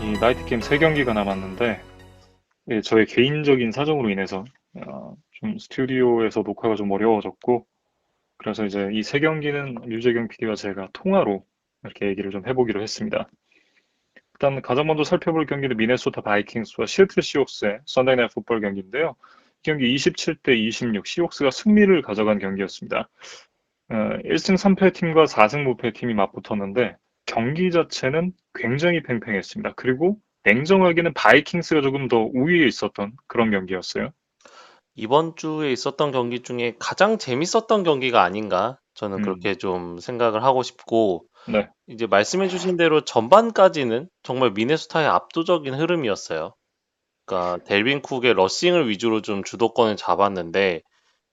이 나이트 게임 3경기가 남았는데, 예, 저의 개인적인 사정으로 인해서 좀 스튜디오에서 녹화가 좀 어려워졌고, 그래서 이제 이 3경기는 류재경 PD와 제가 통화로 이렇게 얘기를 좀 해보기로 했습니다. 일단 가장 먼저 살펴볼 경기는 미네소타 바이킹스와 시애틀 시옥스의 썬데이 나잇 풋볼 경기인데요. 이 경기 27대 26, 시옥스가 승리를 가져간 경기였습니다. 1승 3패 팀과 4승 무패 팀이 맞붙었는데 경기 자체는 굉장히 팽팽했습니다. 그리고 냉정하게는 바이킹스가 조금 더 우위에 있었던 그런 경기였어요. 이번 주에 있었던 경기 중에 가장 재밌었던 경기가 아닌가? 저는 음, 그렇게 좀 생각을 하고 싶고, 네, 이제 말씀해주신 대로 전반까지는 정말 미네소타의 압도적인 흐름이었어요. 그러니까 델빈 쿡의 러싱을 위주로 좀 주도권을 잡았는데,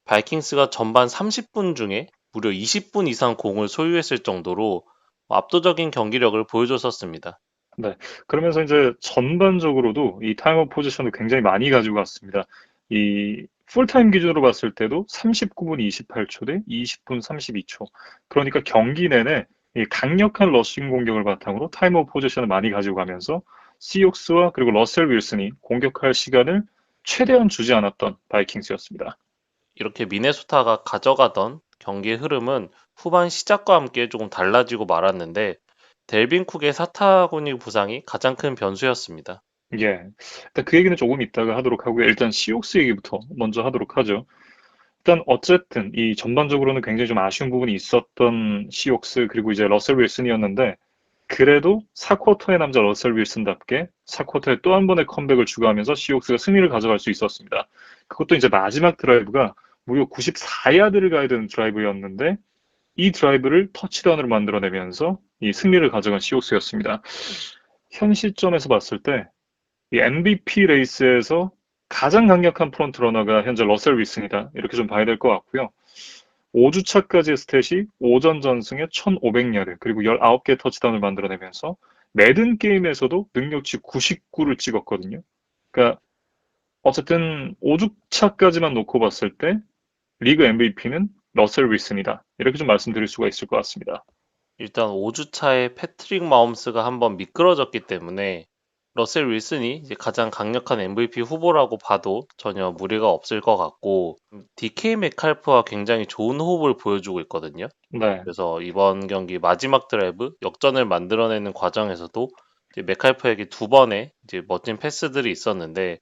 바이킹스가 전반 30분 중에 무려 20분 이상 공을 소유했을 정도로 압도적인 경기력을 보여줬었습니다. 네. 그러면서 이제 전반적으로도 이 타임업 포지션을 굉장히 많이 가지고 왔습니다. 이 풀타임 기준으로 봤을 때도 39분 28초 대 20분 32초. 그러니까 경기 내내 이 강력한 러싱 공격을 바탕으로 타임업 포지션을 많이 가지고 가면서 시옥스와 그리고 러셀 윌슨이 공격할 시간을 최대한 주지 않았던 바이킹스였습니다. 이렇게 미네소타가 가져가던 경기의 흐름은 후반 시작과 함께 조금 달라지고 말았는데 델빈 쿡의 사타구니 부상이 가장 큰 변수였습니다. 예. 일단 그 얘기는 조금 이따가 하도록 하고요. 일단 시옥스 얘기부터 먼저 하도록 하죠. 일단 어쨌든 이 전반적으로는 굉장히 좀 아쉬운 부분이 있었던 시옥스 그리고 이제 러셀 윌슨이었는데 그래도 4쿼터의 남자 러셀 윌슨답게 4쿼터에 또 한 번의 컴백을 추가하면서 시옥스가 승리를 가져갈 수 있었습니다. 그것도 이제 마지막 드라이브가 무려 94야드를 가야 되는 드라이브였는데 이 드라이브를 터치다운으로 만들어내면서 이 승리를 가져간 시옥스였습니다. 현 시점에서 봤을 때 이 MVP 레이스에서 가장 강력한 프론트 러너가 현재 러셀 윌슨이다. 이렇게 좀 봐야 될 것 같고요. 5주차까지의 스탯이 오전 전승에 1,500야드 그리고 19개의 터치다운을 만들어내면서 매든 게임에서도 능력치 99를 찍었거든요. 그러니까 어쨌든 5주차까지만 놓고 봤을 때 리그 MVP는 러셀 윌슨이다. 이렇게 좀 말씀드릴 수가 있을 것 같습니다. 일단 5주차에 패트릭 마홈스가 한번 미끄러졌기 때문에 러셀 윌슨이 이제 가장 강력한 MVP 후보라고 봐도 전혀 무리가 없을 것 같고 DK 메칼프와 굉장히 좋은 호흡을 보여주고 있거든요. 네. 그래서 이번 경기 마지막 드라이브 역전을 만들어내는 과정에서도 이제 메칼프에게 두 번의 이제 멋진 패스들이 있었는데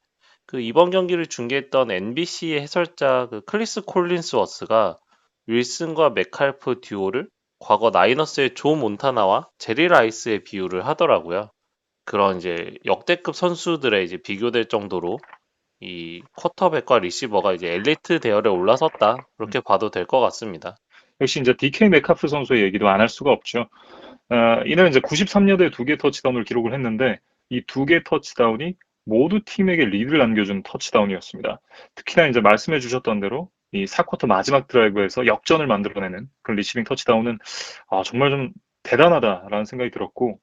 그 이번 경기를 중계했던 NBC의 해설자 그 클리스 콜린스워스가 윌슨과 메칼프 듀오를 과거 나이너스의 조 몬타나와 제리 라이스의 비유를 하더라고요. 그런 이제 역대급 선수들의 이제 비교될 정도로 이 쿼터백과 리시버가 이제 엘리트 대열에 올라섰다. 음. 그렇게 봐도 될 것 같습니다. 역시 이제 DK 메카프 선수의 얘기도 안 할 수가 없죠. 이날 이제 93야드에 2개 터치다운을 기록을 했는데 이 2개 터치다운이 모두 팀에게 리드를 안겨준 터치다운이었습니다. 특히나 이제 말씀해 주셨던 대로 이 4쿼터 마지막 드라이브에서 역전을 만들어내는 그런 리시빙 터치다운은 정말 좀 대단하다라는 생각이 들었고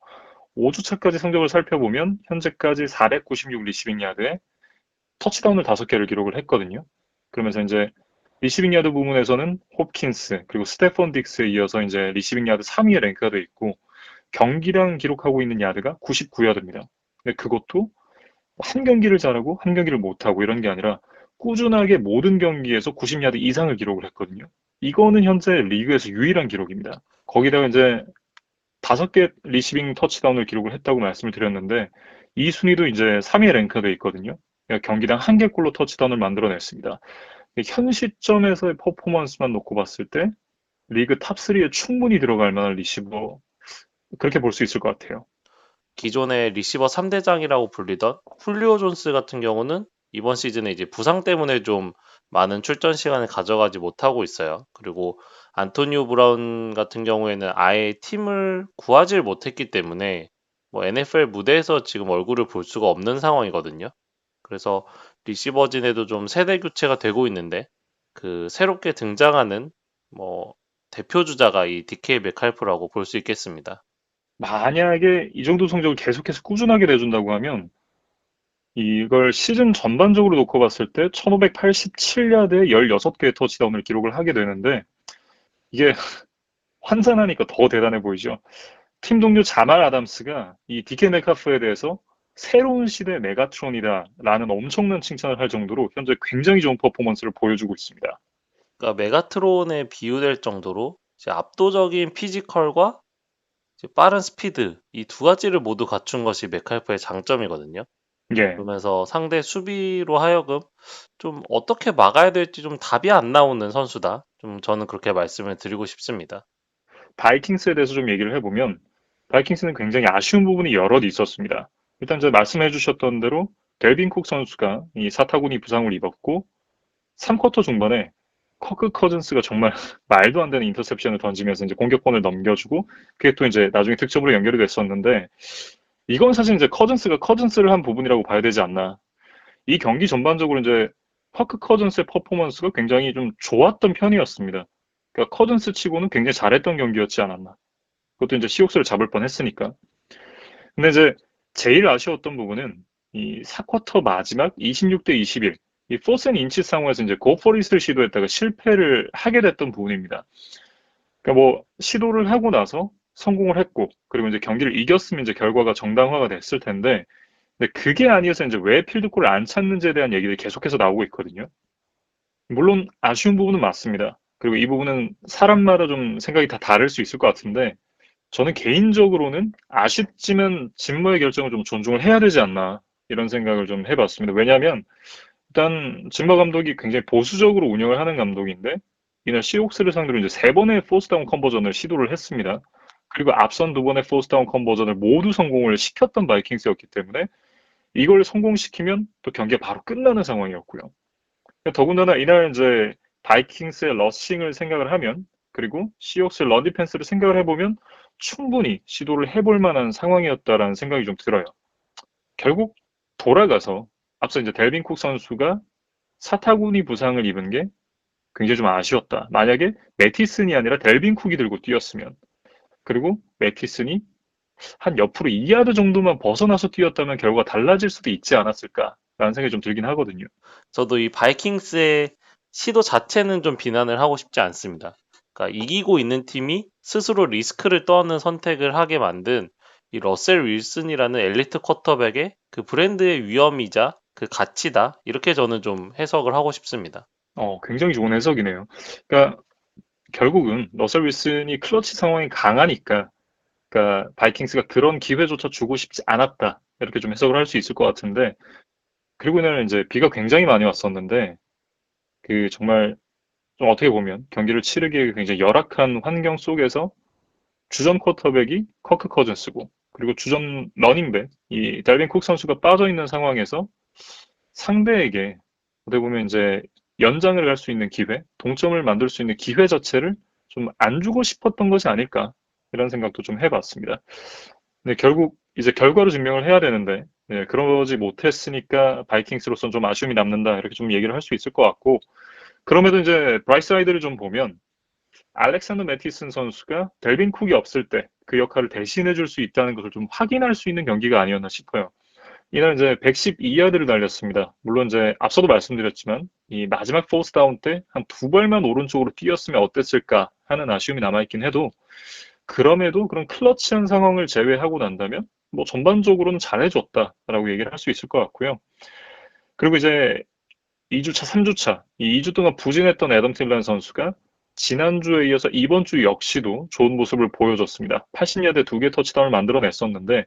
5주차까지 성적을 살펴보면 현재까지 496 리시빙 야드에 터치다운을 5개를 기록을 했거든요. 그러면서 이제 리시빙 야드 부분에서는 홉킨스 그리고 스테폰 딕스에 이어서 이제 리시빙 야드 3위에 랭크가 돼 있고 경기당 기록하고 있는 야드가 99야드입니다. 근데 그것도 한 경기를 잘하고 한 경기를 못하고 이런 게 아니라 꾸준하게 모든 경기에서 90야드 이상을 기록을 했거든요. 이거는 현재 리그에서 유일한 기록입니다. 거기다가 이제 5개 리시빙 터치다운을 기록을 했다고 말씀을 드렸는데 이 순위도 이제 3위에 랭크돼 있거든요. 그러니까 경기당 한 개 골로 터치다운을 만들어냈습니다. 현 시점에서의 퍼포먼스만 놓고 봤을 때 리그 탑3에 충분히 들어갈 만한 리시버 그렇게 볼 수 있을 것 같아요. 기존의 리시버 3대장이라고 불리던 훌리오 존스 같은 경우는 이번 시즌에 이제 부상 때문에 좀 많은 출전 시간을 가져가지 못하고 있어요. 그리고 안토니오 브라운 같은 경우에는 아예 팀을 구하지 못했기 때문에 뭐 NFL 무대에서 지금 얼굴을 볼 수가 없는 상황이거든요. 그래서 리시버진에도 좀 세대 교체가 되고 있는데 그 새롭게 등장하는 뭐 대표 주자가 이 DK 메칼프라고 볼 수 있겠습니다. 만약에 이 정도 성적을 계속해서 꾸준하게 내준다고 하면 이걸 시즌 전반적으로 놓고 봤을 때 1587야드에 16개의 터치다운을 기록을 하게 되는데 이게 환산하니까 더 대단해 보이죠. 팀 동료 자말 아담스가 이 디케 메카프에 대해서 새로운 시대의 메가트론이다라는 엄청난 칭찬을 할 정도로 현재 굉장히 좋은 퍼포먼스를 보여주고 있습니다. 그러니까 메가트론에 비유될 정도로 이제 압도적인 피지컬과 이제 빠른 스피드 이 두 가지를 모두 갖춘 것이 메칼프의 장점이거든요. 예. 그러면서 상대 수비로 하여금 좀 어떻게 막아야 될지 좀 답이 안 나오는 선수다. 좀 저는 그렇게 말씀을 드리고 싶습니다. 바이킹스에 대해서 좀 얘기를 해보면 바이킹스는 굉장히 아쉬운 부분이 여럿 있었습니다. 일단 이제 말씀해 주셨던 대로 델빈 쿡 선수가 이 사타구니 부상을 입었고 3쿼터 중반에 커크 커즌스가 정말 말도 안 되는 인터셉션을 던지면서 이제 공격권을 넘겨주고 그게 또 이제 나중에 득점으로 연결이 됐었는데 이건 사실 이제 커즌스가 커즌스를 한 부분이라고 봐야 되지 않나. 이 경기 전반적으로 이제 커크 커즌스의 퍼포먼스가 굉장히 좀 좋았던 편이었습니다. 그러니까 커즌스 치고는 굉장히 잘했던 경기였지 않았나. 그것도 이제 시옥스를 잡을 뻔했으니까. 근데 이제 제일 아쉬웠던 부분은 이 4쿼터 마지막 26대 21, 이 포스 앤 인치 상황에서 이제 고포리스를 시도했다가 실패를 하게 됐던 부분입니다. 그러니까 뭐 시도를 하고 나서 성공을 했고, 그리고 이제 경기를 이겼으면 이제 결과가 정당화가 됐을 텐데, 근데 그게 아니어서 이제 왜 필드골을 안 찾는지에 대한 얘기들이 계속해서 나오고 있거든요. 물론 아쉬운 부분은 맞습니다. 그리고 이 부분은 사람마다 좀 생각이 다 다를 수 있을 것 같은데, 저는 개인적으로는 아쉽지만 진모의 결정을 좀 존중을 해야 되지 않나 이런 생각을 좀 해봤습니다. 왜냐하면 일단 진모 감독이 굉장히 보수적으로 운영을 하는 감독인데 이날 시옥스를 상대로 이제 세 번의 포스다운 컨버전을 시도를 했습니다. 그리고 앞선 두 번의 포스다운 컨버전을 모두 성공을 시켰던 바이킹스였기 때문에 이걸 성공시키면 또 경기가 바로 끝나는 상황이었고요. 더군다나 이날 이제 바이킹스의 러싱을 생각을 하면 그리고 시옥스의 런 디펜스를 생각을 해보면 충분히 시도를 해볼 만한 상황이었다라는 생각이 좀 들어요. 결국 돌아가서 앞서 이제 델빈 쿡 선수가 사타구니 부상을 입은 게 굉장히 좀 아쉬웠다. 만약에 매티슨이 아니라 델빈 쿡이 들고 뛰었으면 그리고 매티슨이 한 옆으로 2야드 정도만 벗어나서 뛰었다면 결과가 달라질 수도 있지 않았을까라는 생각이 좀 들긴 하거든요. 저도 이 바이킹스의 시도 자체는 좀 비난을 하고 싶지 않습니다. 그러니까 이기고 있는 팀이 스스로 리스크를 떠안는 선택을 하게 만든 이 러셀 윌슨이라는 엘리트 쿼터백의 그 브랜드의 위험이자 그 가치다. 이렇게 저는 좀 해석을 하고 싶습니다. 굉장히 좋은 해석이네요. 그러니까 결국은 러셀 윌슨이 클러치 상황이 강하니까 그러니까 바이킹스가 그런 기회조차 주고 싶지 않았다. 이렇게 좀 해석을 할 수 있을 것 같은데 그리고 이날 이제 비가 굉장히 많이 왔었는데 그 정말 좀 어떻게 보면 경기를 치르기에 굉장히 열악한 환경 속에서 주전 쿼터백이 커크 커즌스고 그리고 주전 러닝백 이 달빈 쿡 선수가 빠져 있는 상황에서 상대에게 어떻게 보면 이제 연장을 갈 수 있는 기회, 동점을 만들 수 있는 기회 자체를 좀 안 주고 싶었던 것이 아닐까 이런 생각도 좀 해봤습니다. 근데 결국 이제 결과로 증명을 해야 되는데 그러지 못했으니까 바이킹스로서는 좀 아쉬움이 남는다 이렇게 좀 얘기를 할 수 있을 것 같고 그럼에도 이제 브라이스 사이드를 좀 보면 알렉산더 매티슨 선수가 델빈 쿡이 없을 때 그 역할을 대신해 줄 수 있다는 것을 좀 확인할 수 있는 경기가 아니었나 싶어요. 이날 이제 112야드를 날렸습니다. 물론 이제 앞서도 말씀드렸지만 이 마지막 포스 다운 때 한 두 발만 오른쪽으로 뛰었으면 어땠을까 하는 아쉬움이 남아있긴 해도 그럼에도 그런 클러치한 상황을 제외하고 난다면 뭐 전반적으로는 잘해줬다라고 얘기를 할 수 있을 것 같고요. 그리고 이제 2주차, 3주차, 이 2주 동안 부진했던 애덤 틸란 선수가 지난주에 이어서 이번 주 역시도 좋은 모습을 보여줬습니다. 80야드 2개 터치다운을 만들어냈었는데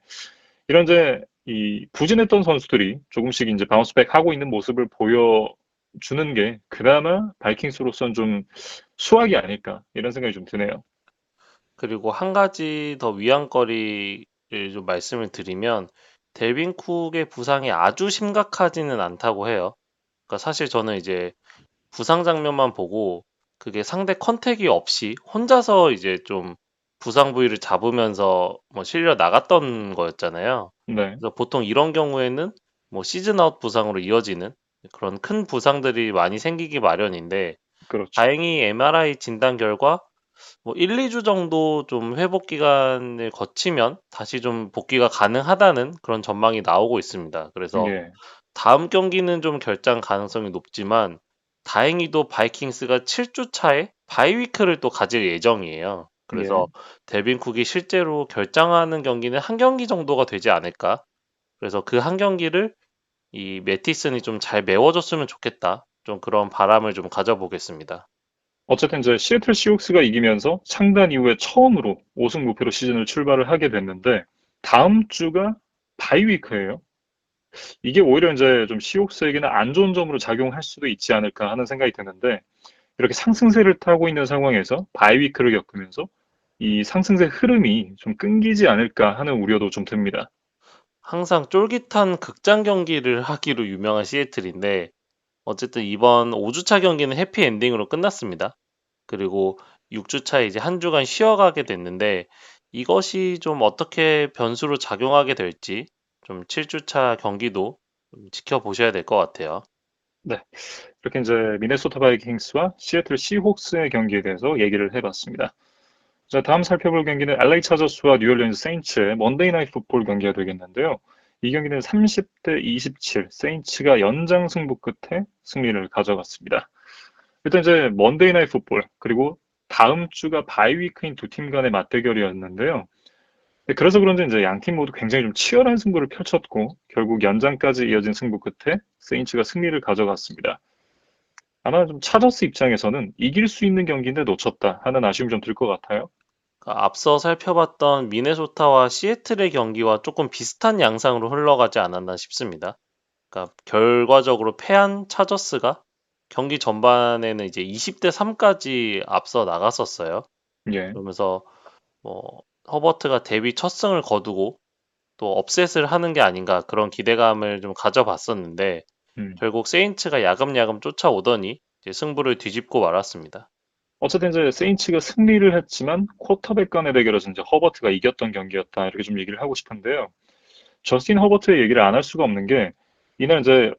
이런 이제 이 부진했던 선수들이 조금씩 이제 바운스백 하고 있는 모습을 보여주는 게 그나마 바이킹스로서는 좀 수확이 아닐까 이런 생각이 좀 드네요. 그리고 한 가지 더 위안거리를 좀 말씀을 드리면 델빈 쿡의 부상이 아주 심각하지는 않다고 해요. 그러니까 사실 저는 이제 부상 장면만 보고 그게 상대 컨택이 없이 혼자서 이제 좀 부상 부위를 잡으면서 뭐 실려 나갔던 거였잖아요. 네, 그래서 보통 이런 경우에는 뭐 시즌 아웃 부상으로 이어지는 그런 큰 부상들이 많이 생기기 마련인데 그렇죠. 다행히 MRI 진단 결과 뭐 1, 2주 정도 좀 회복 기간을 거치면 다시 좀 복귀가 가능하다는 그런 전망이 나오고 있습니다. 그래서 예, 다음 경기는 좀 결장 가능성이 높지만 다행히도 바이킹스가 7주 차에 바이위크를 또 가질 예정이에요. 예. 그래서 델빈 쿡이 실제로 결장하는 경기는 한 경기 정도가 되지 않을까? 그래서 그 한 경기를 이 매티슨이 좀 잘 메워줬으면 좋겠다. 좀 그런 바람을 좀 가져보겠습니다. 어쨌든 이제 시애틀 시옥스가 이기면서 창단 이후에 처음으로 5승 무패로 시즌을 출발을 하게 됐는데 다음 주가 바이위크예요. 이게 오히려 이제 좀 시옥스에게는 안 좋은 점으로 작용할 수도 있지 않을까 하는 생각이 드는데 이렇게 상승세를 타고 있는 상황에서 바이위크를 겪으면서 이 상승세 흐름이 좀 끊기지 않을까 하는 우려도 좀 듭니다. 항상 쫄깃한 극장 경기를 하기로 유명한 시애틀인데 어쨌든 이번 5주차 경기는 해피엔딩으로 끝났습니다. 그리고 6주차에 이제 한 주간 쉬어가게 됐는데 이것이 좀 어떻게 변수로 작용하게 될지 좀 7주차 경기도 좀 지켜보셔야 될 것 같아요. 네, 이렇게 이제 미네소타 바이킹스와 시애틀 시혹스의 경기에 대해서 얘기를 해봤습니다. 자, 다음 살펴볼 경기는 LA 차저스와 뉴올리언스 세인츠의 먼데이 나잇 풋볼 경기가 되겠는데요. 이 경기는 30대 27, 세인츠가 연장 승부 끝에 승리를 가져갔습니다. 일단 이제 먼데이 나잇 풋볼, 그리고 다음 주가 바이위크인 두 팀 간의 맞대결이었는데요. 그래서 그런지 이제 양 팀 모두 굉장히 좀 치열한 승부를 펼쳤고, 결국 연장까지 이어진 승부 끝에 세인츠가 승리를 가져갔습니다. 아마 좀 차저스 입장에서는 이길 수 있는 경기인데 놓쳤다 하는 아쉬움이 좀 들 것 같아요. 그러니까 앞서 살펴봤던 미네소타와 시애틀의 경기와 조금 비슷한 양상으로 흘러가지 않았나 싶습니다. 그러니까 결과적으로 패한 차저스가 경기 전반에는 이제 20대 3까지 앞서 나갔었어요. 예. 그러면서 뭐 허버트가 데뷔 첫 승을 거두고 또 업셋을 하는 게 아닌가 그런 기대감을 좀 가져봤었는데 음. 결국 세인츠가 야금야금 쫓아오더니 이제 승부를 뒤집고 말았습니다. 어쨌든 이제 세인츠가 승리를 했지만 쿼터백 간의 대결에서 이제 허버트가 이겼던 경기였다 이렇게 좀 얘기를 하고 싶은데요. 저스틴 허버트의 얘기를 안 할 수가 없는 게 이날 이제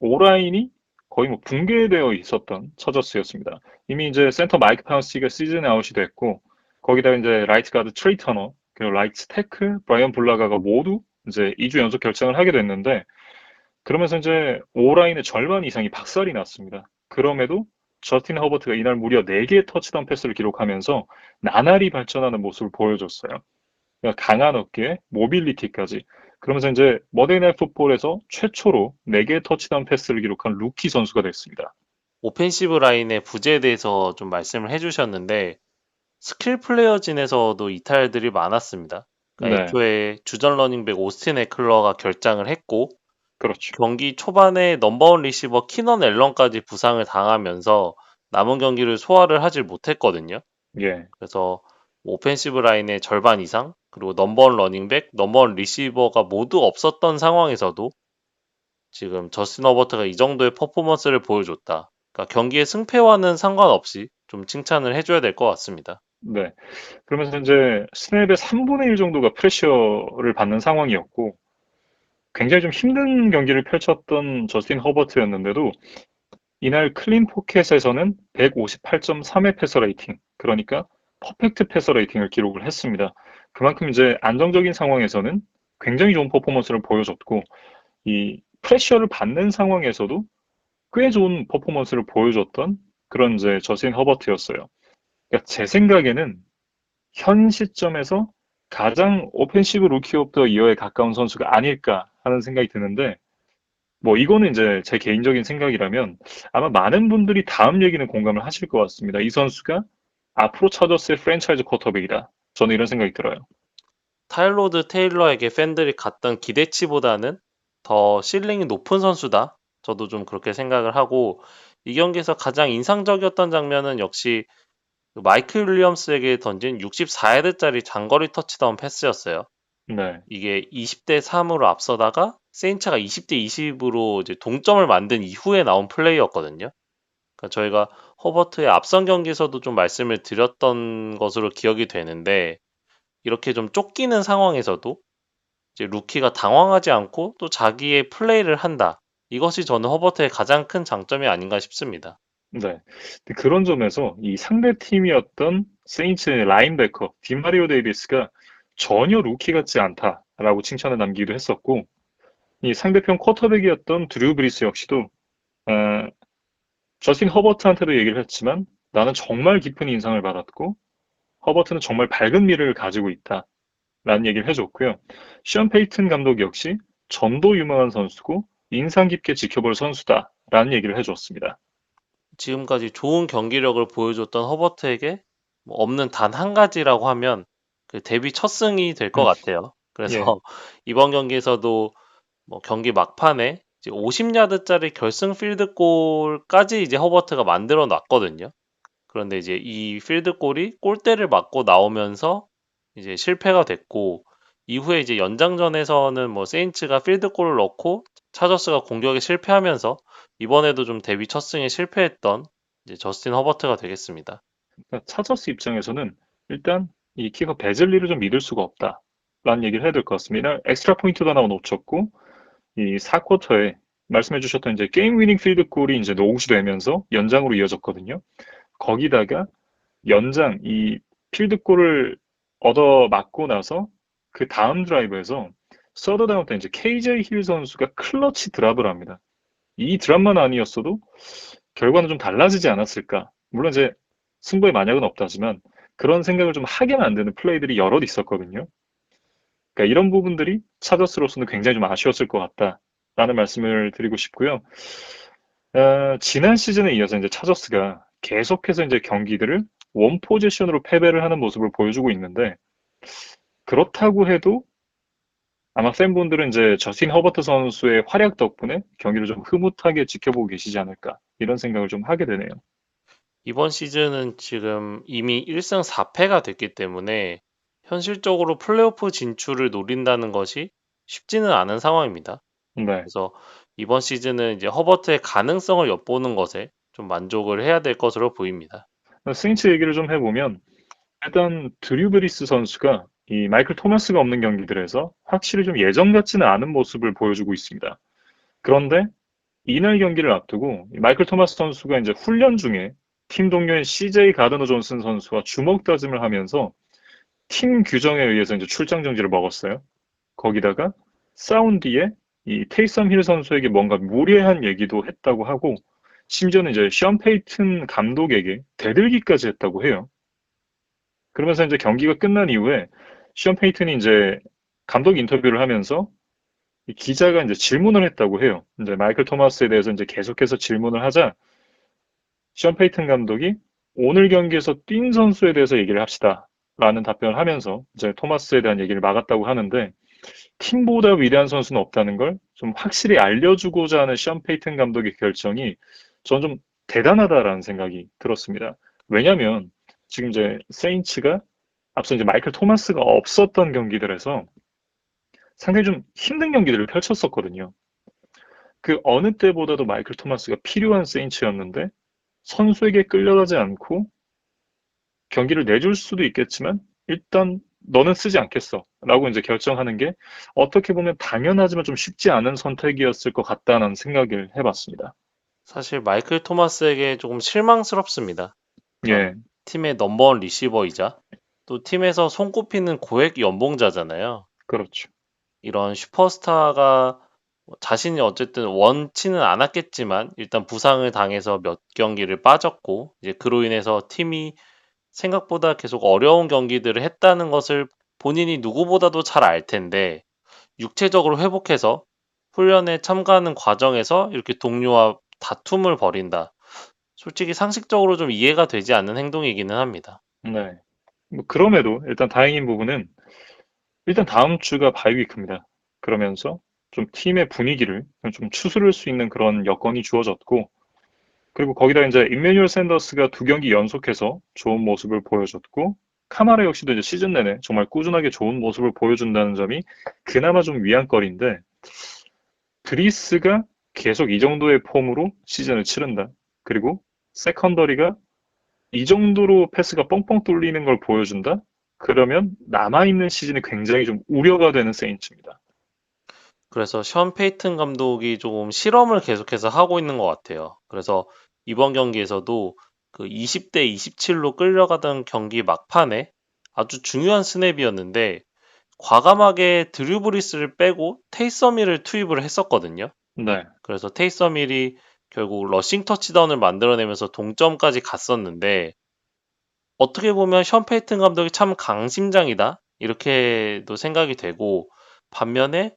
오라인이 거의 뭐 붕괴되어 있었던 처저스였습니다. 이미 이제 센터 마이크 파운스가 시즌 아웃이 됐고 거기다가 이제 라이트 가드 트레이 터너 그리고 라이트 태클 브라이언 블라가가 모두 이제 2주 연속 결장을 하게 됐는데 그러면서 이제 오라인의 절반 이상이 박살이 났습니다. 그럼에도 저스틴 허버트가 이날 무려 4개의 터치다운 패스를 기록하면서 나날이 발전하는 모습을 보여줬어요. 그러니까 강한 어깨에 모빌리티까지. 그러면서 이제 머데이 나잇 풋볼에서 최초로 4개의 터치다운 패스를 기록한 루키 선수가 됐습니다. 오펜시브 라인의 부재에 대해서 좀 말씀을 해주셨는데 스킬 플레이어진에서도 이탈들이 많았습니다. 그러니까 네, 애초에 주전 러닝백 오스틴 에클러가 결장을 했고 그렇죠. 경기 초반에 넘버원 리시버 키넌 앨런까지 부상을 당하면서 남은 경기를 소화를 하질 못했거든요. 예. 그래서 오펜시브 라인의 절반 이상, 그리고 넘버원 러닝백, 넘버원 리시버가 모두 없었던 상황에서도 지금 저스틴 허버트가 이 정도의 퍼포먼스를 보여줬다. 그러니까 경기의 승패와는 상관없이 좀 칭찬을 해줘야 될 것 같습니다. 네. 그러면서 이제 스냅의 3분의 1 정도가 프레셔를 받는 상황이었고 굉장히 좀 힘든 경기를 펼쳤던 저스틴 허버트였는데도 이날 클린 포켓에서는 158.3의 패서 레이팅, 그러니까 퍼펙트 패서 레이팅을 기록을 했습니다. 그만큼 이제 안정적인 상황에서는 굉장히 좋은 퍼포먼스를 보여줬고, 이 프레셔를 받는 상황에서도 꽤 좋은 퍼포먼스를 보여줬던 그런 이제 저스틴 허버트였어요. 그러니까 제 생각에는 현 시점에서 가장 오펜시브 루키 오브 더 이어에 가까운 선수가 아닐까 하는 생각이 드는데, 뭐 이거는 이제 제 개인적인 생각이라면 아마 많은 분들이 다음 얘기는 공감을 하실 것 같습니다. 이 선수가 앞으로 차저스의 프랜차이즈 쿼터백이다. 저는 이런 생각이 들어요. 타일로드 테일러에게 팬들이 갖던 기대치보다는 더 실링이 높은 선수다. 저도 좀 그렇게 생각을 하고 이 경기에서 가장 인상적이었던 장면은 역시 그 마이클 윌리엄스에게 던진 64야드짜리 장거리 터치다운 패스였어요. 네, 이게 20대 3으로 앞서다가 세인츠가 20대 20으로 이제 동점을 만든 이후에 나온 플레이였거든요. 그러니까 저희가 허버트의 앞선 경기에서도 좀 말씀을 드렸던 것으로 기억이 되는데 이렇게 좀 쫓기는 상황에서도 이제 루키가 당황하지 않고 또 자기의 플레이를 한다. 이것이 저는 허버트의 가장 큰 장점이 아닌가 싶습니다. 네. 근데 그런 점에서 이 상대 팀이었던 세인츠의 라인베커 디마리오 데이비스가 전혀 루키 같지 않다라고 칭찬을 남기기도 했었고, 이 상대편 쿼터백이었던 드루 브리스 역시도 어, 저스틴 허버트한테도 얘기를 했지만 나는 정말 깊은 인상을 받았고 허버트는 정말 밝은 미래를 가지고 있다. 라는 얘기를 해줬고요. 시언 페이튼 감독 역시 점도 유망한 선수고 인상 깊게 지켜볼 선수다라는 얘기를 해줬습니다. 지금까지 좋은 경기력을 보여줬던 허버트에게 뭐 없는 단 한 가지라고 하면 그 데뷔 첫 승이 될 것 음, 같아요. 그래서 예, 이번 경기에서도 뭐 경기 막판에 이제 50야드짜리 결승 필드골까지 이제 허버트가 만들어 놨거든요. 그런데 이제 이 필드골이 골대를 맞고 나오면서 이제 실패가 됐고, 이후에 이제 연장전에서는 뭐 세인츠가 필드골을 넣고 차저스가 공격에 실패하면서 이번에도 좀 데뷔 첫 승에 실패했던 이제 저스틴 허버트가 되겠습니다. 그러니까 차저스 입장에서는 일단 이 키가 베즐리를 좀 믿을 수가 없다라는 얘기를 해야 될 것 같습니다. 엑스트라 포인트도 하나 놓쳤고 이 4쿼터에 말씀해 주셨던 이제 게임 위닝 필드 골이 이제 노아웃이 되면서 연장으로 이어졌거든요. 거기다가 연장 이 필드 골을 얻어 맞고 나서 그 다음 드라이브에서 서드 다운 때 이제 KJ 힐 선수가 클러치 드랍을 합니다. 이 드랍만 아니었어도 결과는 좀 달라지지 않았을까. 물론 이제 승부의 만약은 없다지만 그런 생각을 좀 하게 만드는 플레이들이 여럿 있었거든요. 그러니까 이런 부분들이 차저스로서는 굉장히 좀 아쉬웠을 것 같다라는 말씀을 드리고 싶고요. 지난 시즌에 이어서 이제 차저스가 계속해서 이제 경기들을 원 포지션으로 패배를 하는 모습을 보여주고 있는데 그렇다고 해도 아마 팬분들은 이제 저스틴 허버트 선수의 활약 덕분에 경기를 좀 흐뭇하게 지켜보고 계시지 않을까 이런 생각을 좀 하게 되네요. 이번 시즌은 지금 이미 1승 4패가 됐기 때문에 현실적으로 플레이오프 진출을 노린다는 것이 쉽지는 않은 상황입니다. 네. 그래서 이번 시즌은 이제 허버트의 가능성을 엿보는 것에 좀 만족을 해야 될 것으로 보입니다. 스윙치 얘기를 좀 해보면 일단 드류 브리스 선수가 이 마이클 토마스가 없는 경기들에서 확실히 좀 예전 같지는 않은 모습을 보여주고 있습니다. 그런데 이날 경기를 앞두고 마이클 토마스 선수가 이제 훈련 중에 팀 동료인 CJ 가드너 존슨 선수와 주먹 다짐을 하면서 팀 규정에 의해서 이제 출장 정지를 먹었어요. 거기다가 싸운 뒤에 이 테이섬 힐 선수에게 뭔가 무례한 얘기도 했다고 하고 심지어는 이제 션 페이튼 감독에게 대들기까지 했다고 해요. 그러면서 이제 경기가 끝난 이후에 션 페이튼이 이제 감독 인터뷰를 하면서 이 기자가 이제 질문을 했다고 해요. 이제 마이클 토마스에 대해서 이제 계속해서 질문을 하자 션 페이튼 감독이 오늘 경기에서 뛴 선수에 대해서 얘기를 합시다. 라는 답변을 하면서 이제 토마스에 대한 얘기를 막았다고 하는데 팀보다 위대한 선수는 없다는 걸 좀 확실히 알려주고자 하는 션 페이튼 감독의 결정이 저는 좀 대단하다라는 생각이 들었습니다. 왜냐하면 지금 이제 세인츠가 앞서 이제 마이클 토마스가 없었던 경기들에서 상당히 좀 힘든 경기들을 펼쳤었거든요. 그 어느 때보다도 마이클 토마스가 필요한 세인츠였는데 선수에게 끌려가지 않고 경기를 내줄 수도 있겠지만 일단 너는 쓰지 않겠어 라고 이제 결정하는 게 어떻게 보면 당연하지만 좀 쉽지 않은 선택이었을 것 같다는 생각을 해봤습니다. 사실 마이클 토마스에게 조금 실망스럽습니다. 그러니까 예, 팀의 넘버원 리시버이자 또 팀에서 손꼽히는 고액 연봉자잖아요. 그렇죠. 이런 슈퍼스타가 뭐 자신이 어쨌든 원치는 않았겠지만 일단 부상을 당해서 몇 경기를 빠졌고 이제 그로 인해서 팀이 생각보다 계속 어려운 경기들을 했다는 것을 본인이 누구보다도 잘 알 텐데 육체적으로 회복해서 훈련에 참가하는 과정에서 이렇게 동료와 다툼을 벌인다. 솔직히 상식적으로 좀 이해가 되지 않는 행동이기는 합니다. 네. 뭐 그럼에도 일단 다행인 부분은 일단 다음 주가 바이위크입니다. 그러면서 좀 팀의 분위기를 좀 추스를 수 있는 그런 여건이 주어졌고 그리고 거기다 이제 임매뉴얼 샌더스가 두 경기 연속해서 좋은 모습을 보여줬고 카마라 역시도 이제 시즌 내내 정말 꾸준하게 좋은 모습을 보여준다는 점이 그나마 좀 위안거리인데 드리스가 계속 이 정도의 폼으로 시즌을 치른다. 그리고 세컨더리가 이 정도로 패스가 뻥뻥 뚫리는 걸 보여준다. 그러면 남아있는 시즌이 굉장히 좀 우려가 되는 세인츠입니다. 그래서 션 페이튼 감독이 조금 실험을 계속해서 하고 있는 것 같아요. 그래서 이번 경기에서도 그 20대 27로 끌려가던 경기 막판에 아주 중요한 스냅이었는데 과감하게 드류 브리스를 빼고 테이서미를 투입을 했었거든요. 네, 그래서 테이서밀이 결국 러싱 터치다운을 만들어내면서 동점까지 갔었는데 어떻게 보면 션 페이튼 감독이 참 강심장이다 이렇게도 생각이 되고 반면에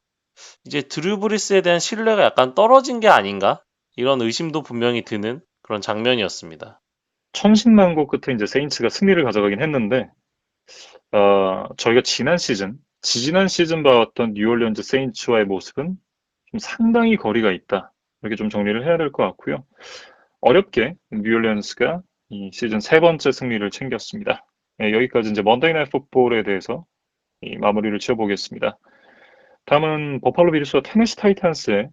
이제 드류 브리스에 대한 신뢰가 약간 떨어진 게 아닌가? 이런 의심도 분명히 드는 그런 장면이었습니다. 천신만고 끝에 이제 세인츠가 승리를 가져가긴 했는데, 저희가 지지난 시즌 봐왔던 뉴올리언즈 세인츠와의 모습은 좀 상당히 거리가 있다. 이렇게 좀 정리를 해야 될 것 같고요. 어렵게 뉴올리언스가 이 시즌 세 번째 승리를 챙겼습니다. 네, 여기까지 이제 먼데이 나잇 풋볼에 대해서 이 마무리를 지어보겠습니다. 다음은 버팔로 빌스와 테네시 타이탄스의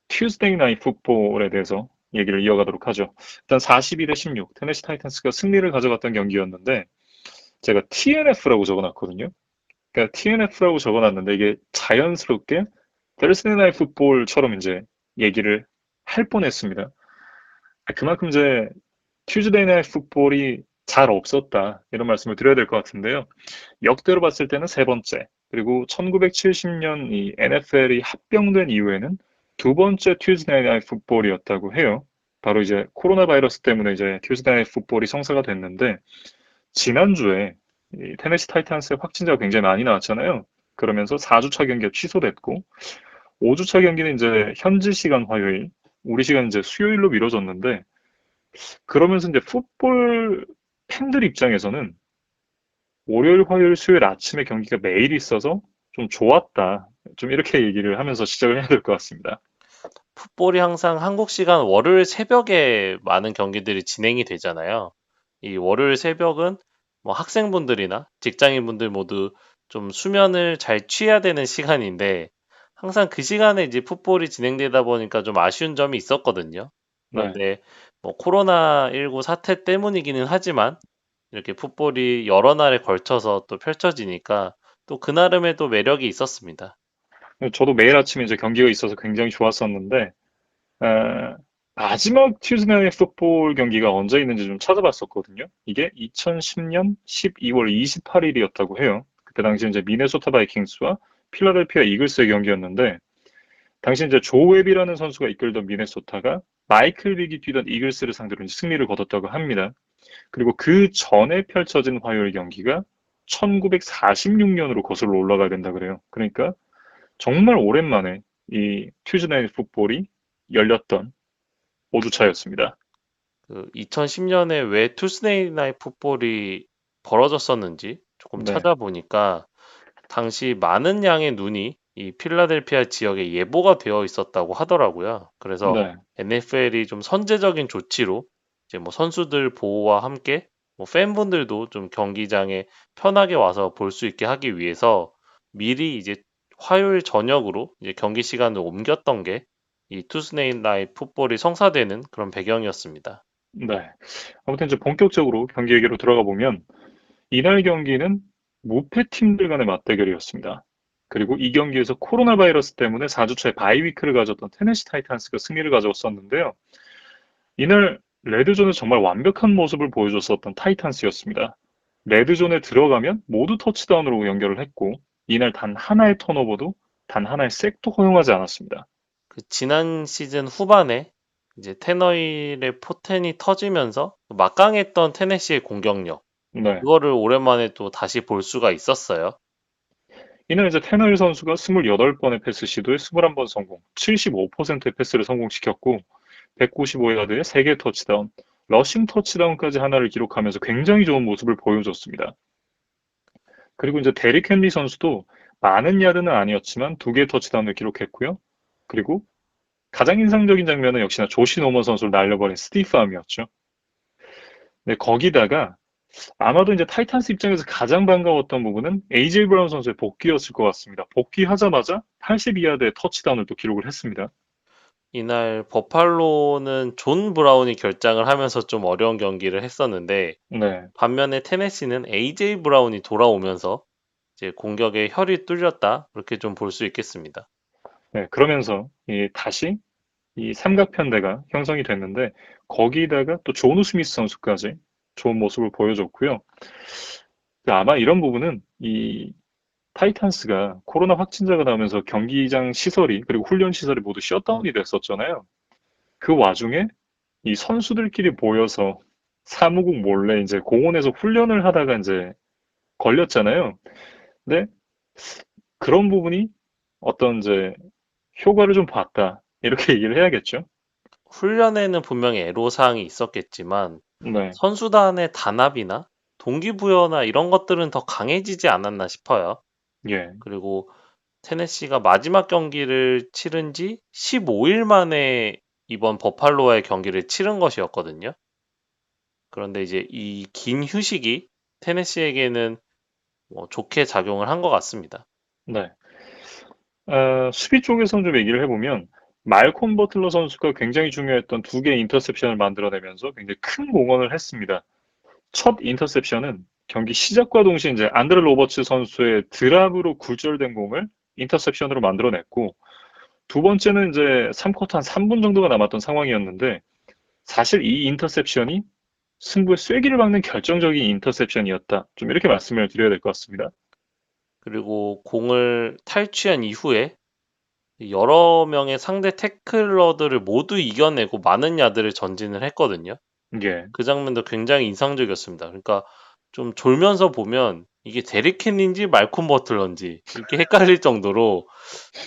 튜스데이 나잇 풋볼에 대해서 얘기를 이어가도록 하죠. 일단 42대 16, 테네시 타이탄스가 승리를 가져갔던 경기였는데 제가 TNF라고 적어놨거든요. 그러니까 TNF라고 적어놨는데 이게 자연스럽게 Thursday Night Football처럼 이제 얘기를 할 뻔했습니다. 그만큼 이제 Tuesday Night Football이 잘 없었다 이런 말씀을 드려야 될 것 같은데요. 역대로 봤을 때는 세 번째, 그리고 1970년 이 NFL이 합병된 이후에는 두 번째 Tuesday Night Football이었다고 해요. 바로 이제 코로나 바이러스 때문에 이제 Tuesday Night Football이 성사가 됐는데 지난주에 이 테네시 타이탄스의 확진자가 굉장히 많이 나왔잖아요. 그러면서 4주차 경기가 취소됐고 5주차 경기는 이제 현지 시간 화요일, 우리 시간 이제 수요일로 미뤄졌는데 그러면서 이제 풋볼 팬들 입장에서는 월요일, 화요일, 수요일 아침에 경기가 매일 있어서 좀 좋았다. 좀 이렇게 얘기를 하면서 시작을 해야 될 것 같습니다. 풋볼이 항상 한국 시간 월요일 새벽에 많은 경기들이 진행이 되잖아요. 이 월요일 새벽은 뭐 학생분들이나 직장인분들 모두 좀 수면을 잘 취해야 되는 시간인데 항상 그 시간에 이제 풋볼이 진행되다 보니까 좀 아쉬운 점이 있었거든요. 네. 그런데 뭐 코로나19 사태 때문이기는 하지만 이렇게 풋볼이 여러 날에 걸쳐서 또 펼쳐지니까 또 그 나름의 또 매력이 있었습니다. 저도 매일 아침에 이제 경기가 있어서 굉장히 좋았었는데 마지막 튜즈데이 풋볼 경기가 언제 있는지 좀 찾아봤었거든요. 이게 2010년 12월 28일이었다고 해요. 그때 당시 이제 미네소타 바이킹스와 필라델피아 이글스의 경기였는데 당시 이제 조 웹이라는 선수가 이끌던 미네소타가 마이클 빅이 뛰던 이글스를 상대로 이제 승리를 거뒀다고 합니다. 그리고 그 전에 펼쳐진 화요일 경기가 1946년으로 거슬러 올라가야 된다 그래요. 그러니까 정말 오랜만에 이 튜즈데이 풋볼이 열렸던 5주차였습니다. 그 2010년에 왜 투스데이 나잇 풋볼이 벌어졌었는지 조금 네, 찾아보니까 당시 많은 양의 눈이 이 필라델피아 지역에 예보가 되어 있었다고 하더라고요. 그래서 네, NFL이 좀 선제적인 조치로 이제 뭐 선수들 보호와 함께 뭐 팬분들도 좀 경기장에 편하게 와서 볼 수 있게 하기 위해서 미리 이제 화요일 저녁으로 이제 경기 시간을 옮겼던 게 이 투스데이 나잇 풋볼이 성사되는 그런 배경이었습니다. 네. 아무튼 이제 본격적으로 경기 얘기로 들어가 보면 이날 경기는 무패 팀들 간의 맞대결이었습니다. 그리고 이 경기에서 코로나 바이러스 때문에 4주차에 바이위크를 가졌던 테네시 타이탄스가 승리를 가져왔었는데요. 이날 레드존에서 정말 완벽한 모습을 보여줬었던 타이탄스였습니다. 레드존에 들어가면 모두 터치다운으로 연결을 했고 이날 단 하나의 턴오버도 단 하나의 색도 허용하지 않았습니다. 그 지난 시즌 후반에 이제 테너힐의 포텐이 터지면서 막강했던 테네시의 공격력, 네. 그거를 오랜만에 또 다시 볼 수가 있었어요. 이날 이제 테너힐 선수가 28번의 패스 시도에 21번 성공, 75%의 패스를 성공시켰고 195야드에 3개 터치다운, 러싱 터치다운까지 하나를 기록하면서 굉장히 좋은 모습을 보여줬습니다. 그리고 이제 데릭 헨리 선수도 많은 야드는 아니었지만 2개의 터치다운을 기록했고요. 그리고 가장 인상적인 장면은 역시나 조시 노먼 선수를 날려버린 스티프암이었죠. 네, 거기다가 아마도 이제 타이탄스 입장에서 가장 반가웠던 부분은 AJ 브라운 선수의 복귀였을 것 같습니다. 복귀하자마자 82야드의 터치다운을 또 기록을 했습니다. 이날 버팔로는 존 브라운이 결장을 하면서 좀 어려운 경기를 했었는데 네, 반면에 테네시는 AJ 브라운이 돌아오면서 이제 공격의 혈이 뚫렸다, 그렇게 좀 볼 수 있겠습니다. 네, 그러면서 다시 이 삼각편대가 형성이 됐는데 거기다가 또 조누 스미스 선수까지 좋은 모습을 보여줬고요. 아마 이런 부분은 이 타이탄스가 코로나 확진자가 나오면서 경기장 시설이 그리고 훈련 시설이 모두 셧다운이 됐었잖아요. 그 와중에 이 선수들끼리 모여서 사무국 몰래 이제 공원에서 훈련을 하다가 이제 걸렸잖아요. 근데 그런 부분이 어떤 이제 효과를 좀 봤다. 이렇게 얘기를 해야겠죠. 훈련에는 분명히 애로사항이 있었겠지만 네, 선수단의 단합이나 동기부여나 이런 것들은 더 강해지지 않았나 싶어요. 예, 그리고 테네시가 마지막 경기를 치른 지 15일 만에 이번 버팔로와의 경기를 치른 것이었거든요. 그런데 이제 이 긴 휴식이 테네시에게는 뭐 좋게 작용을 한 것 같습니다. 네. 수비 쪽에서 좀 얘기를 해보면 말콤 버틀러 선수가 굉장히 중요했던 두 개의 인터셉션을 만들어내면서 굉장히 큰 공헌을 했습니다. 첫 인터셉션은 경기 시작과 동시에 이제 안드레 로버츠 선수의 드랍으로 굴절된 공을 인터셉션으로 만들어냈고 두 번째는 이제 3쿼터 한 3분 정도가 남았던 상황이었는데 사실 이 인터셉션이 승부의 쐐기를 박는 결정적인 인터셉션이었다. 좀 이렇게 말씀을 드려야 될 것 같습니다. 그리고 공을 탈취한 이후에 여러 명의 상대 태클러들을 모두 이겨내고 많은 야드를 전진을 했거든요. 예, 그 장면도 굉장히 인상적이었습니다. 그러니까 좀 졸면서 보면 이게 데릭 캔인지 말콤 버틀러인지 이렇게 헷갈릴 정도로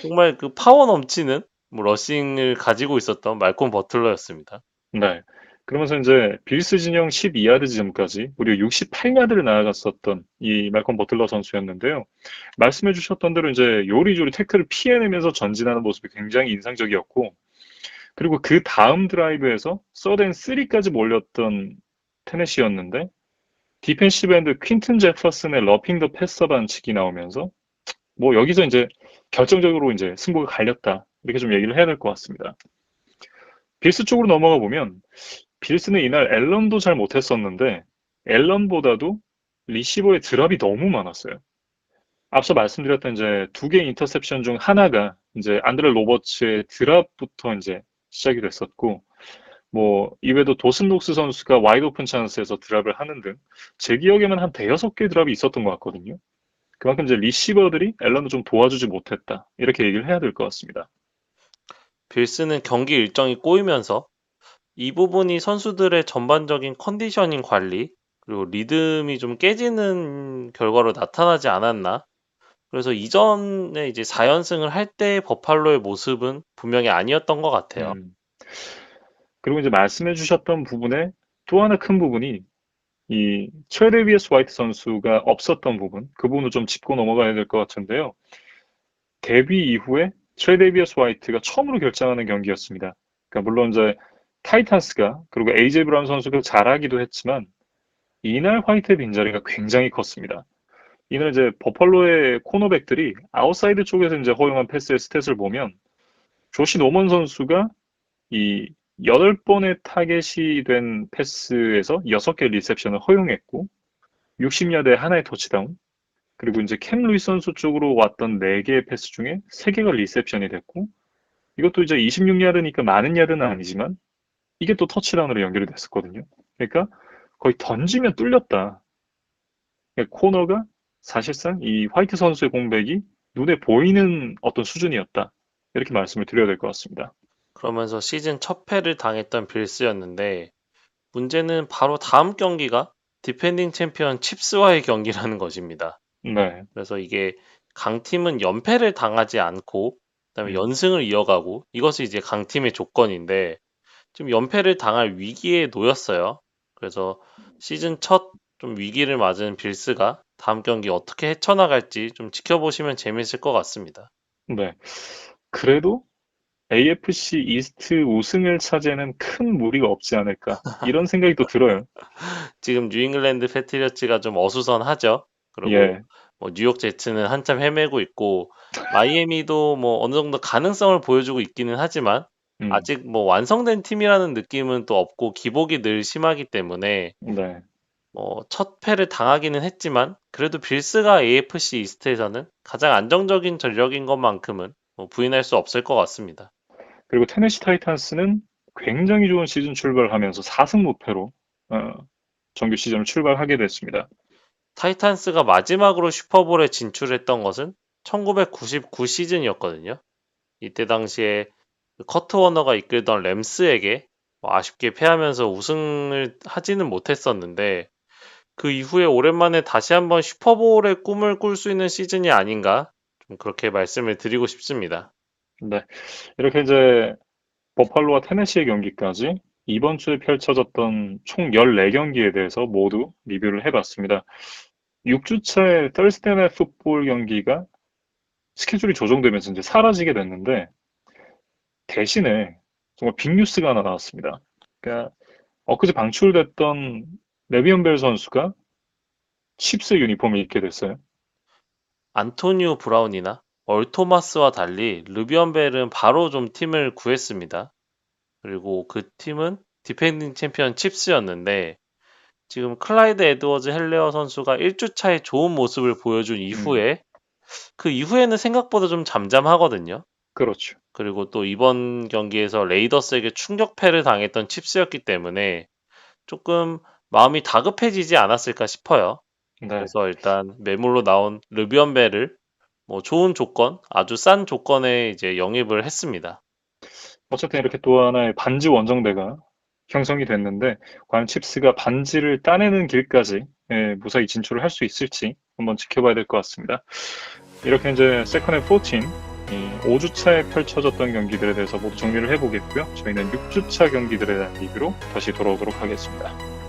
정말 그 파워 넘치는 뭐 러싱을 가지고 있었던 말콤 버틀러였습니다. 네. 그러면서 이제 빌스 진영 12야드 지점까지 무려 68야드를 나아갔었던 이 말콤 버틀러 선수였는데요. 말씀해 주셨던 대로 이제 요리조리 태클을 피해내면서 전진하는 모습이 굉장히 인상적이었고, 그리고 그 다음 드라이브에서 서든 3까지 몰렸던 테네시였는데, 디펜시브 엔드 퀸튼 제퍼슨의 러핑 더 패서 반칙이 나오면서, 뭐 여기서 이제 결정적으로 이제 승부가 갈렸다. 이렇게 좀 얘기를 해야 될 것 같습니다. 빌스 쪽으로 넘어가 보면, 빌스는 이날 앨런도 잘 못했었는데 앨런보다도 리시버의 드랍이 너무 많았어요. 앞서 말씀드렸던 이제 두 개의 인터셉션 중 하나가 이제 안드레 로버츠의 드랍부터 이제 시작이 됐었고 뭐 이외에도 도슨 녹스 선수가 와이드 오픈 찬스에서 드랍을 하는 등 제 기억에만 한 대여섯 개의 드랍이 있었던 것 같거든요. 그만큼 이제 리시버들이 앨런을 좀 도와주지 못했다. 이렇게 얘기를 해야 될 것 같습니다. 빌스는 경기 일정이 꼬이면서 이 부분이 선수들의 전반적인 컨디셔닝 관리 그리고 리듬이 좀 깨지는 결과로 나타나지 않았나. 그래서 이전에 이제 4연승을 할 때의 버팔로의 모습은 분명히 아니었던 것 같아요. 음. 그리고 이제 말씀해 주셨던 부분에 또 하나 큰 부분이 이 트레비어스 화이트 선수가 없었던 부분, 그 부분을 좀 짚고 넘어가야 될 것 같은데요. 데뷔 이후에 트레비어스 화이트가 처음으로 결장하는 경기였습니다. 그러니까 물론 이제 타이탄스가 그리고 에이제 브라운 선수가 잘하기도 했지만 이날 화이트의 빈자리가 굉장히 컸습니다. 이날 이제 버펄로의 코너백들이 아웃사이드 쪽에서 이제 허용한 패스의 스탯을 보면 조시 노먼 선수가 이 8번의 타겟이 된 패스에서 6개 리셉션을 허용했고 60야드에 하나의 터치다운, 그리고 이제 캠 루이스 선수 쪽으로 왔던 4개의 패스 중에 3개가 리셉션이 됐고, 이것도 이제 26야드니까 많은 야드는 아니지만, 이게 또 터치다운으로 연결이 됐었거든요. 그러니까 거의 던지면 뚫렸다. 그러니까 코너가 사실상 이 화이트 선수의 공백이 눈에 보이는 어떤 수준이었다. 이렇게 말씀을 드려야 될 것 같습니다. 그러면서 시즌 첫 패를 당했던 빌스였는데 문제는 바로 다음 경기가 디펜딩 챔피언 칩스와의 경기라는 것입니다. 네. 그래서 이게 강팀은 연패를 당하지 않고 그다음에 음, 연승을 이어가고 이것이 이제 강팀의 조건인데 지금 연패를 당할 위기에 놓였어요. 그래서 시즌 첫 좀 위기를 맞은 빌스가 다음 경기 어떻게 헤쳐나갈지 좀 지켜보시면 재밌을 것 같습니다. 네. 그래도 AFC 이스트 우승을 차지하는 큰 무리가 없지 않을까. 이런 생각이 또 들어요. 지금 뉴잉글랜드 패트리어츠가 좀 어수선하죠. 그리고 예. 뭐 뉴욕 제츠는 한참 헤매고 있고 마이애미도 뭐 어느 정도 가능성을 보여주고 있기는 하지만 음, 아직 뭐 완성된 팀이라는 느낌은 또 없고 기복이 늘 심하기 때문에 네. 뭐 첫 패를 당하기는 했지만 그래도 빌스가 AFC 이스트에서는 가장 안정적인 전력인 것만큼은 뭐 부인할 수 없을 것 같습니다. 그리고 테네시 타이탄스는 굉장히 좋은 시즌 출발을 하면서 4승 무패로 정규 시즌을 출발하게 됐습니다. 타이탄스가 마지막으로 슈퍼볼에 진출했던 것은 1999 시즌이었거든요. 이때 당시에 그 커트 워너가 이끌던 램스에게 뭐 아쉽게 패하면서 우승을 하지는 못했었는데 그 이후에 오랜만에 다시 한번 슈퍼볼의 꿈을 꿀 수 있는 시즌이 아닌가 좀 그렇게 말씀을 드리고 싶습니다. 네. 이렇게 이제 버팔로와 테네시의 경기까지 이번 주에 펼쳐졌던 총 14경기에 대해서 모두 리뷰를 해봤습니다. 6주차의 Thursday Night Football 경기가 스케줄이 조정되면서 이제 사라지게 됐는데 대신에 정말 빅뉴스가 하나 나왔습니다. 그러니까 엊그제 방출됐던 레비언 벨 선수가 칩스 유니폼을 입게 됐어요. 안토니오 브라운이나 얼 토마스와 달리 르비언 벨은 바로 좀 팀을 구했습니다. 그리고 그 팀은 디펜딩 챔피언 칩스였는데 지금 클라이드 에드워즈 헬레어 선수가 1주차에 좋은 모습을 보여준 이후에 그 이후에는 생각보다 좀 잠잠하거든요. 그렇죠. 그리고 또 이번 경기에서 레이더스에게 충격패를 당했던 칩스였기 때문에 조금 마음이 다급해지지 않았을까 싶어요. 네. 그래서 일단 매물로 나온 르비언 벨을 뭐 좋은 조건, 아주 싼 조건에 이제 영입을 했습니다. 어쨌든 이렇게 또 하나의 반지 원정대가 형성이 됐는데 과연 칩스가 반지를 따내는 길까지 무사히 진출을 할 수 있을지 한번 지켜봐야 될 것 같습니다. 이렇게 이제 세컨 앤 14, 5주차에 펼쳐졌던 경기들에 대해서 모두 정리를 해보겠고요. 저희는 6주차 경기들에 대한 리뷰로 다시 돌아오도록 하겠습니다.